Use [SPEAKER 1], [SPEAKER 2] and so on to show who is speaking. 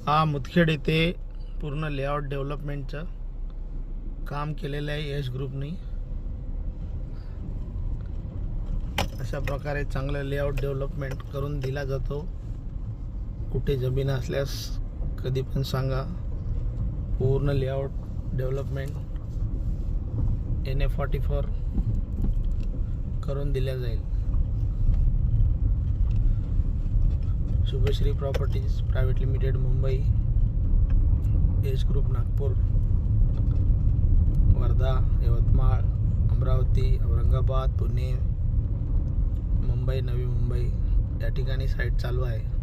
[SPEAKER 1] हा मुदखेड येथे पूर्ण लेआउट डेव्हलपमेंटचं काम केलेलं आहे यश ग्रुपनी। अशा प्रकारे चांगलं लेआउट डेव्हलपमेंट करून दिला जातो। कुठे जमीन असल्यास कधी पण सांगा, पूर्ण लेआउट डेव्हलपमेंट NA44 करून दिल्या जाईल। Shubhshree properties private limited Mumbai, Yash group Nagpur, Wardha, Yavatmal, Amravati, Aurangabad, Pune, Mumbai, Navi Mumbai या ठिकाणी साईट चालू आहे।